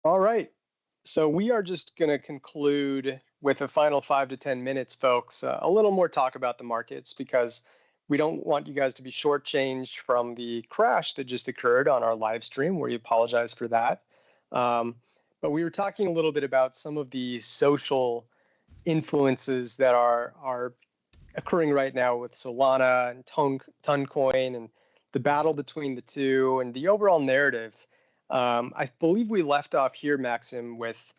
All right. So we are just going to conclude with a final 5 to 10 minutes, folks. A little more talk about the markets because we don't want you guys to be shortchanged from the crash that just occurred on our live stream. We apologize for that. But we were talking a little bit about some of the social influences that are occurring right now with Solana and Toncoin and the battle between the two and the overall narrative. I believe we left off here, Maxim, with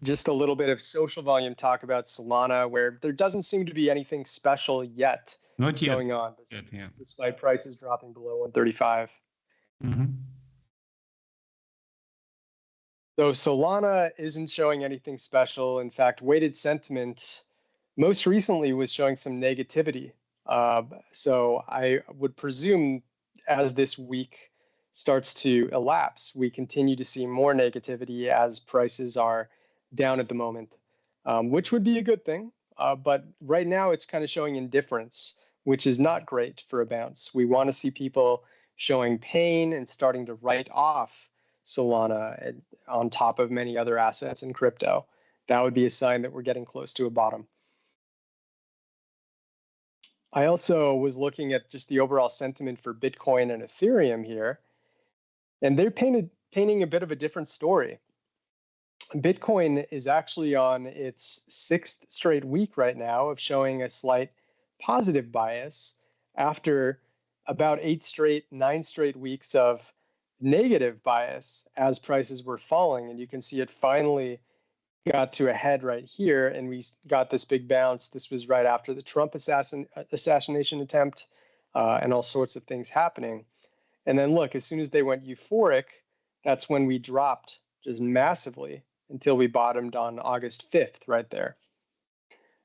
just a little bit of social volume talk about Solana, where there doesn't seem to be anything special yet going on, despite prices dropping below 135. Mm-hmm. So Solana isn't showing anything special. In fact, weighted sentiment most recently was showing some negativity. So I would presume as this week starts to elapse, we continue to see more negativity as prices are down at the moment, which would be a good thing. But right now it's kind of showing indifference, which is not great for a bounce. We want to see people showing pain and starting to write off Solana on top of many other assets in crypto. That would be a sign that we're getting close to a bottom. I also was looking at just the overall sentiment for Bitcoin and Ethereum here, and they're painting a bit of a different story. Bitcoin is actually on its 6th straight week right now of showing a slight positive bias after about 9 straight weeks of negative bias as prices were falling. And you can see it finally got to a head right here, and we got this big bounce. This was right after the Trump assassination attempt and all sorts of things happening. And then look, as soon as they went euphoric, that's when we dropped just massively until we bottomed on August 5th right there.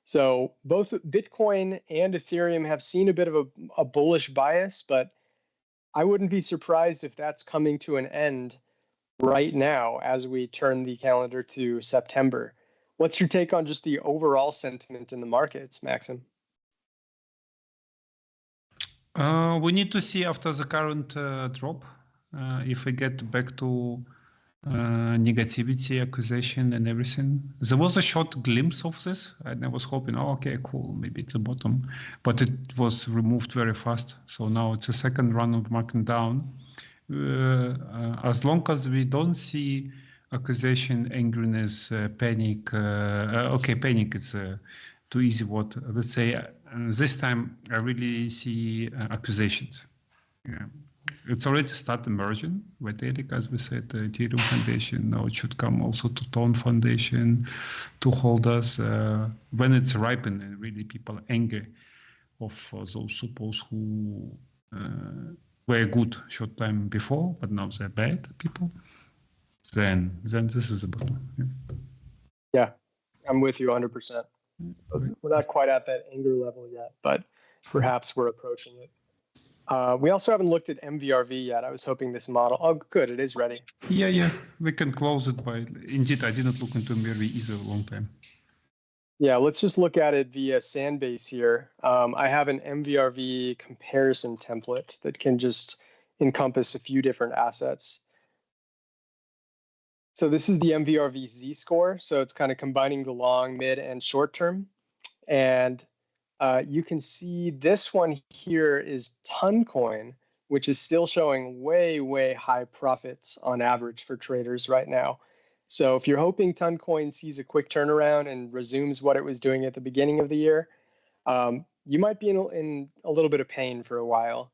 So both Bitcoin and Ethereum have seen a bit of a bullish bias, but I wouldn't be surprised if that's coming to an end right now as we turn the calendar to September. What's your take on just the overall sentiment in the markets, Maxim? We need to see after the current drop if we get back to negativity, accusation, and everything. There was a short glimpse of this, and I was hoping, oh, okay, cool, maybe it's the bottom, but it was removed very fast. So now it's a second run of marking down. As long as we don't see accusation, angriness, panic, okay, panic is too easy word. Let's say this time I really see accusations. Yeah. It's already started emerging. Vitalik, as we said, the Ethereum Foundation. Now it should come also to Tone Foundation to hold us when it's ripened and really people angry of those suppos who were good short time before, but now they're bad people. Then this is a bottom. Yeah, I'm with you 100%. We're not quite at that anger level yet, but perhaps we're approaching it. We also haven't looked at MVRV yet. I was hoping this model. Oh, good. It is ready. Yeah. We can close it by. Indeed, I didn't look into MVRV either a long time. Yeah, let's just look at it via Sandbase here. I have an MVRV comparison template that can just encompass a few different assets. So this is the MVRV Z-score. So it's kind of combining the long, mid, and short term. And you can see this one here is Toncoin, which is still showing way, way high profits on average for traders right now. So if you're hoping Toncoin sees a quick turnaround and resumes what it was doing at the beginning of the year, you might be in a little bit of pain for a while.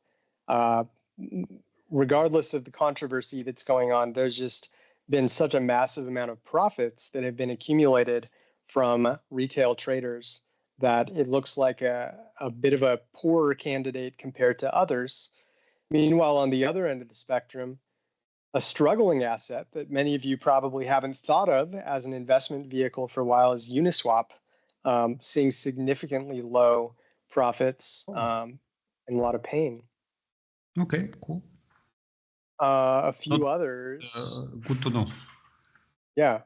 Regardless of the controversy that's going on, there's just been such a massive amount of profits that have been accumulated from retail traders that it looks like a bit of a poorer candidate compared to others. Meanwhile, on the other end of the spectrum, a struggling asset that many of you probably haven't thought of as an investment vehicle for a while is Uniswap, seeing significantly low profits and a lot of pain. Okay, cool. A few others. Good to know. Yeah.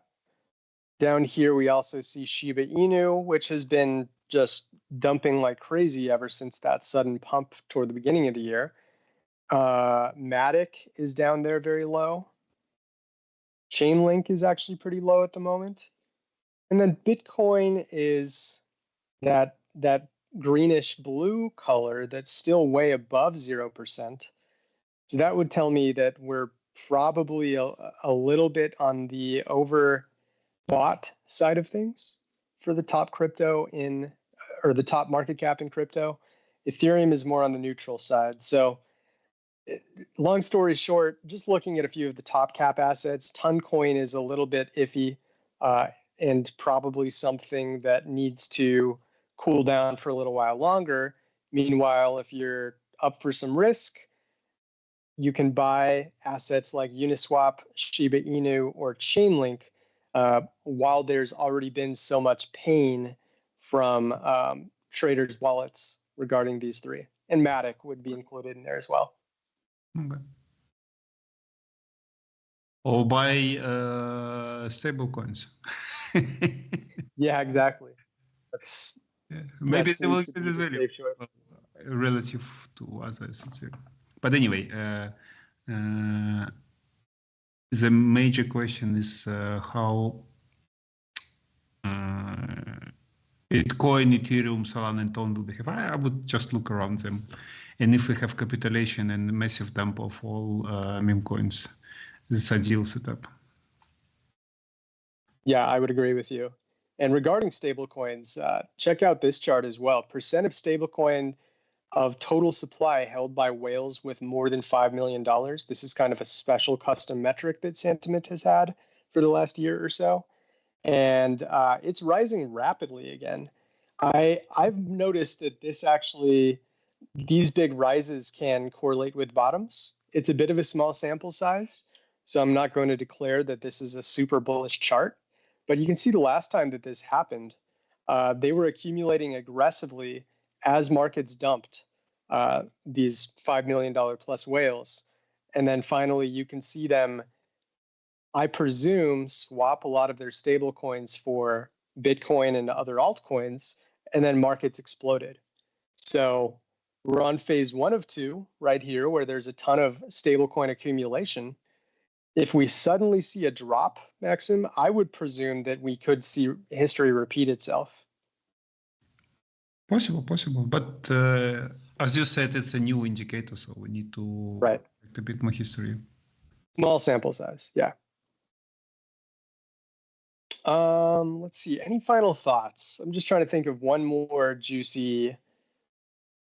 Down here, we also see Shiba Inu, which has been just dumping like crazy ever since that sudden pump toward the beginning of the year. Matic is down there very low. Chainlink is actually pretty low at the moment. And then Bitcoin is that greenish blue color that's still way above 0%. So that would tell me that we're probably a little bit on the overbought side of things for the top crypto or the top market cap in crypto. Ethereum is more on the neutral side. So long story short, just looking at a few of the top cap assets, Toncoin is a little bit iffy and probably something that needs to cool down for a little while longer. Meanwhile, if you're up for some risk, you can buy assets like Uniswap, Shiba Inu, or Chainlink while there's already been so much pain from traders' wallets regarding these three. And Matic would be included in there as well. Okay. Or buy stablecoins. Yeah, exactly. That's maybe they will be the value safe choice. Relative to others. But anyway, the major question is how Bitcoin, Ethereum, Solana, and Ton will behave. I would just look around them. And if we have capitulation and massive dump of all meme coins, it's a ideal setup. Yeah, I would agree with you. And regarding stablecoins, check out this chart as well. Percent of stablecoin of total supply held by whales with more than $5 million. This is kind of a special custom metric that Santiment has had for the last year or so. And it's rising rapidly again. I've noticed that these big rises can correlate with bottoms. It's a bit of a small sample size, so I'm not going to declare that this is a super bullish chart. But you can see the last time that this happened, they were accumulating aggressively as markets dumped these $5 million plus whales. And then finally, you can see them, I presume, swap a lot of their stable coins for Bitcoin and other altcoins, and then markets exploded. So we're on phase 1 of 2 right here, where there's a ton of stablecoin accumulation. If we suddenly see a drop, Maxim, I would presume that we could see history repeat itself. Possible. But as you said, it's a new indicator, so we need to collect a bit more history. Small sample size, yeah. Let's see. Any final thoughts? I'm just trying to think of one more juicy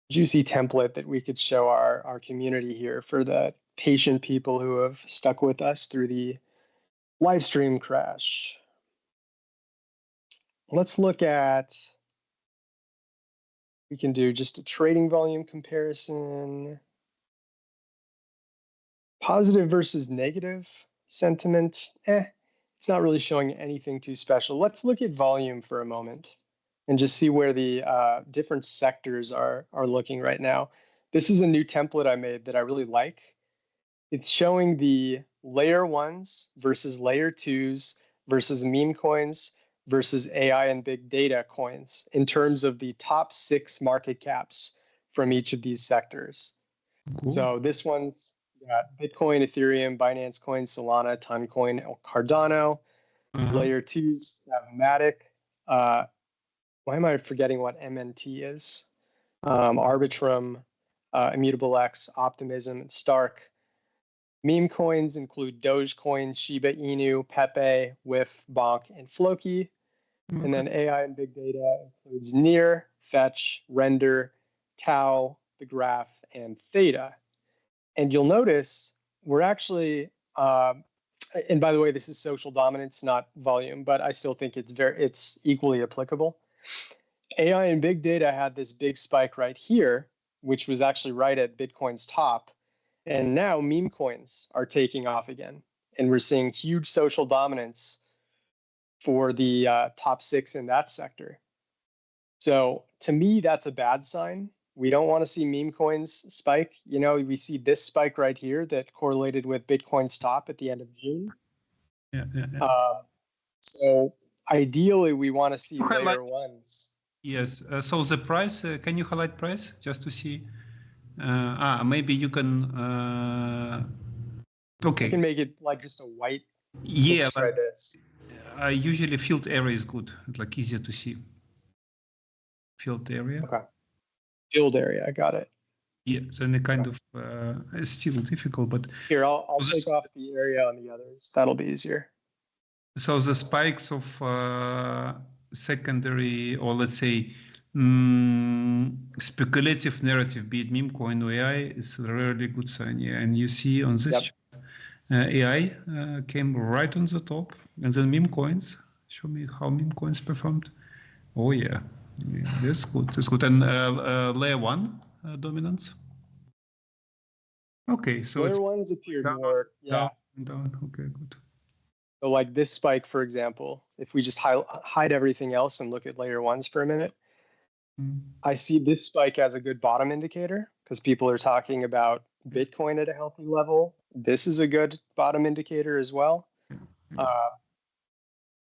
template that we could show our community here for the patient people who have stuck with us through the live stream crash. Let's look at, we can do just a trading volume comparison. Positive versus negative sentiment. It's not really showing anything too special. Let's look at volume for a moment and just see where the different sectors are looking right now. This is a new template I made that I really like. It's showing the layer 1s versus layer 2s versus meme coins versus AI and big data coins in terms of the top 6 market caps from each of these sectors. Cool. So this one's got Bitcoin, Ethereum, Binance Coin, Solana, Toncoin, Cardano. Layer 2s have Matic. Why am I forgetting what MNT is? Arbitrum, Immutable X, Optimism, and Stark. Meme coins include Dogecoin, Shiba Inu, Pepe, WIF, Bonk, and Floki. And then AI and big data includes Near, Fetch, Render, Tau, The Graph, and Theta. And you'll notice we're actually, and by the way, this is social dominance, not volume, but I still think it's equally applicable. AI and big data had this big spike right here, which was actually right at Bitcoin's top. And now meme coins are taking off again. And we're seeing huge social dominance for the top 6 in that sector. So to me, that's a bad sign. We don't want to see meme coins spike. You know, we see this spike right here that correlated with Bitcoin's top at the end of June. Yeah. So ideally, we want to see layer 1s. Yes. So the price, can you highlight price just to see? Maybe you can. Okay. I can make it like just a white Yeah, Let's try this. I usually field area is good, like easier to see. Field area. Okay. Field area, I got it. Yeah, then it kind of it's still difficult, but here I'll take off the area on the others. That'll be easier. So the spikes of secondary, or let's say speculative narrative, be it Memecoin or AI, is a really good sign. Yeah, and you see on this chart, AI came right on the top, and then Memecoins. Show me how Memecoins performed. Oh yeah, that's good. That's good. And layer one dominance. Okay, so layer ones appeared more. Yeah. Down. Okay, good. So like this spike, for example, if we just hide everything else and look at layer ones for a minute, I see this spike as a good bottom indicator because people are talking about Bitcoin at a healthy level. This is a good bottom indicator as well.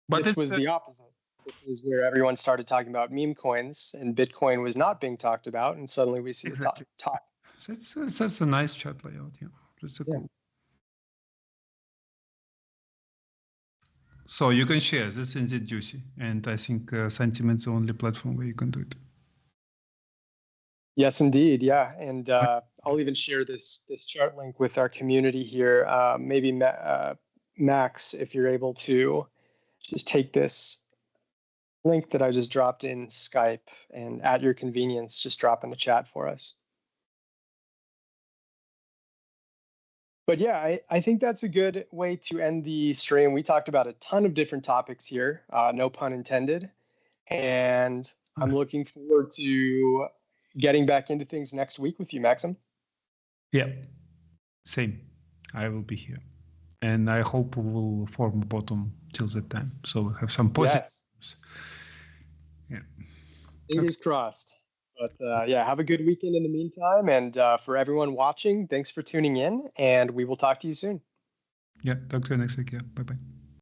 But this was the opposite. This is where everyone started talking about meme coins and Bitcoin was not being talked about. And suddenly we see a top. That's a nice chart layout. Yeah, that's cool. So you can share this in the Juicy, and I think Sentiment's the only platform where you can do it. Yes, indeed. Yeah, and I'll even share this chart link with our community here. Maybe Max, if you're able to just take this link that I just dropped in Skype and at your convenience, just drop in the chat for us. But yeah, I think that's a good way to end the stream. We talked about a ton of different topics here, no pun intended. And I'm looking forward to getting back into things next week with you, Maxim. Yeah, same. I will be here. And I hope we will form a bottom till that time. So we have some positives. Yes. Yeah. Fingers crossed. But yeah, have a good weekend in the meantime. And for everyone watching, thanks for tuning in. And we will talk to you soon. Yeah, talk to you next week. Yeah, bye-bye.